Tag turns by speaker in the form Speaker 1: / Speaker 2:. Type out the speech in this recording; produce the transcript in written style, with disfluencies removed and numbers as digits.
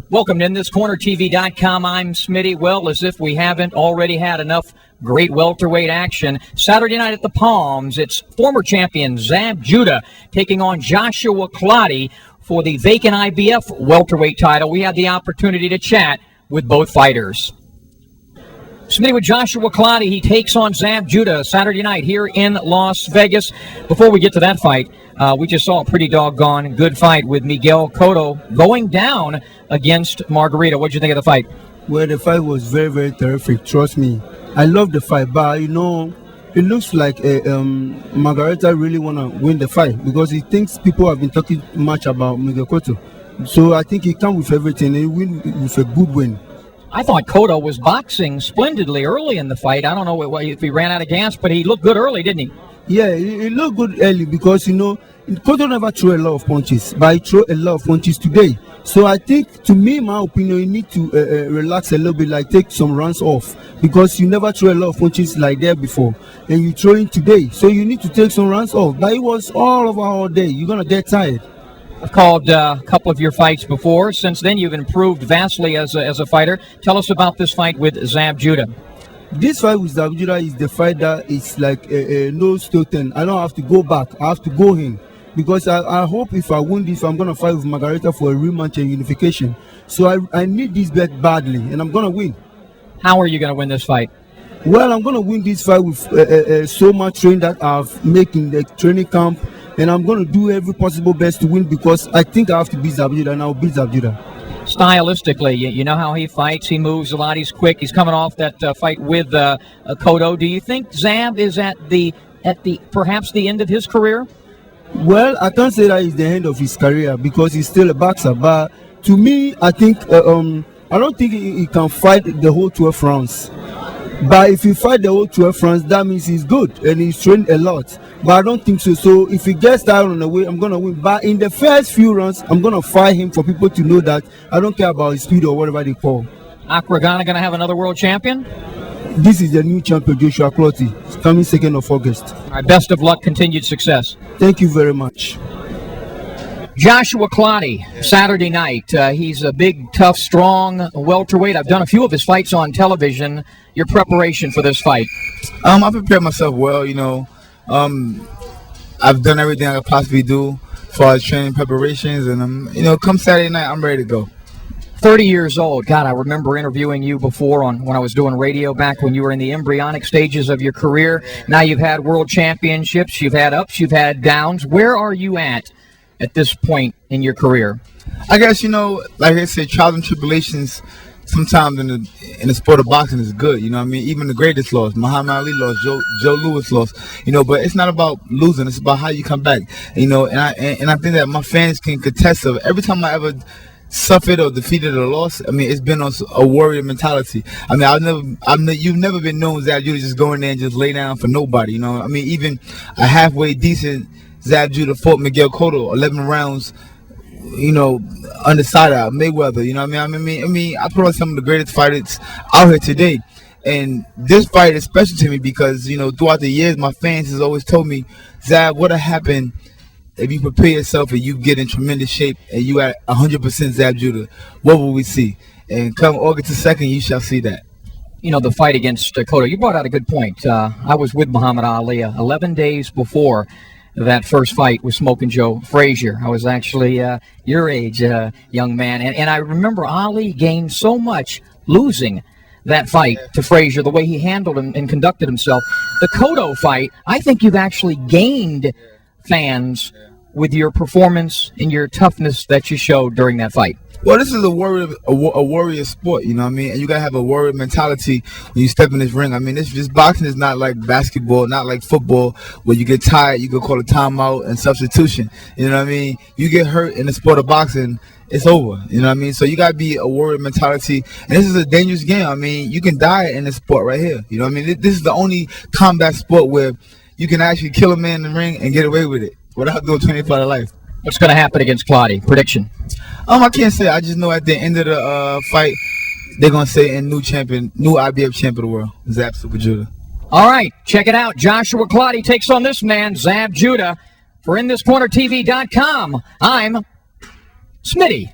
Speaker 1: Welcome to InThisCornerTV.com. I'm Smitty. Well, as if we haven't already had enough great welterweight action. Saturday night at the Palms, it's former champion Zab Judah taking on Joshua Clottey for the vacant IBF welterweight title. We had the opportunity to chat with both fighters. Smitty, with Joshua Clottey, he takes on Zab Judah Saturday night here in Las Vegas. Before we get to that fight, we just saw a pretty doggone good fight with Miguel Cotto going down against Margarita. What did you think of the fight?
Speaker 2: Well, the fight was very, very terrific. Trust me. I love the fight, but it looks like Margarita really want to win the fight because he thinks people have been talking much about Miguel Cotto. So I think he comes with everything and he win with a good win.
Speaker 1: I thought Cotto was boxing splendidly early in the fight. I don't know if he ran out of gas, but he looked good early, didn't he?
Speaker 2: Yeah, he looked good early because, Cotto never threw a lot of punches, but he threw a lot of punches today. So I think, to me, my opinion, you need to relax a little bit, like take some rounds off because you never threw a lot of punches like that before. And you throw in today. So you need to take some rounds off. But it was all over all day. You're going to get tired.
Speaker 1: I've called a couple of your fights before. Since then, you've improved vastly as a fighter. Tell us about this fight with Zab Judah.
Speaker 2: This fight with Zab Judah is the fight that is like a no stoten. I don't have to go back. I have to go in. Because I hope if I win this, I'm going to fight with Margarita for a rematch and unification. So I need this bet badly, and I'm going to win.
Speaker 1: How are you going to win this fight?
Speaker 2: Well, I'm going to win this fight with so much training that I've made in the training camp. And I'm going to do every possible best to win because I think I have to beat Zab Judah, and I'll beat Zab Judah.
Speaker 1: Stylistically, you know how he fights. He moves a lot. He's quick. He's coming off that fight with Cotto. Do you think Zab is at perhaps the end of his career?
Speaker 2: Well, I can't say that it's the end of his career because he's still a boxer. But to me, I think I don't think he can fight the whole 12 rounds. But if he fight the whole 12 rounds, that means he's good and he's trained a lot. But I don't think so. So if he gets tired on the way, I'm going to win. But in the first few rounds, I'm going to fight him for people to know that I don't care about his speed or whatever they call.
Speaker 1: Akragana going to have another world champion?
Speaker 2: This is the new champion, Joshua Clottey. It's coming 2nd of August.
Speaker 1: All right, best of luck, continued success.
Speaker 2: Thank you very much.
Speaker 1: Joshua Clottey, Saturday night. He's a big, tough, strong welterweight. I've done a few of his fights on television. Your preparation for this fight?
Speaker 3: I prepared myself well, I've done everything I could possibly do as far as training preparations, and come Saturday night, I'm ready to go.
Speaker 1: 30 years old. God, I remember interviewing you before when I was doing radio back when you were in the embryonic stages of your career. Now you've had world championships, you've had ups, you've had downs. Where are you at this point in your career?
Speaker 3: I guess, like I said, trials and tribulations sometimes in the sport of boxing is good. Even the greatest lost. Muhammad Ali lost, Joe Louis lost. But it's not about losing. It's about how you come back. And I think that my fans can contest of every time I ever suffered or defeated or lost. It's been on a warrior mentality. You've never been known Zab Judah just going there and just lay down for nobody. Even a halfway decent Zab Judah fought Miguel Cotto 11 rounds. Undecided out Mayweather. I put on some of the greatest fighters out here today, and this fight is special to me because throughout the years, my fans has always told me, Zab, what'll happen if you prepare yourself and you get in tremendous shape and you at 100% Zab Judah? What will we see? And come August 2nd, you shall see that.
Speaker 1: The fight against Cotto. You brought out a good point. I was with Muhammad Ali 11 days before that first fight with Smoking Joe Frazier. I was actually your age, young man. And I remember Ali gained so much losing that fight to Frazier, the way he handled him and conducted himself. The Cotto fight, I think you've actually gained fans with your performance and your toughness that you showed during that fight.
Speaker 3: Well, this is a warrior sport, and you gotta have a warrior mentality when you step in this ring. This boxing is not like basketball, not like football, where you get tired, you can call a timeout and substitution. You get hurt in the sport of boxing, it's over. So you gotta be a warrior mentality, and this is a dangerous game. You can die in this sport right here. This is the only combat sport where you can actually kill a man in the ring and get away with it without doing 25 to life.
Speaker 1: What's going to happen against Clottey? Prediction?
Speaker 3: I can't say. I just know at the end of the fight, they're going to say new IBF champion of the world, Zab Judah.
Speaker 1: All right, check it out. Joshua Clottey takes on this man, Zab Judah. For InThisCornerTV.com, I'm Smitty.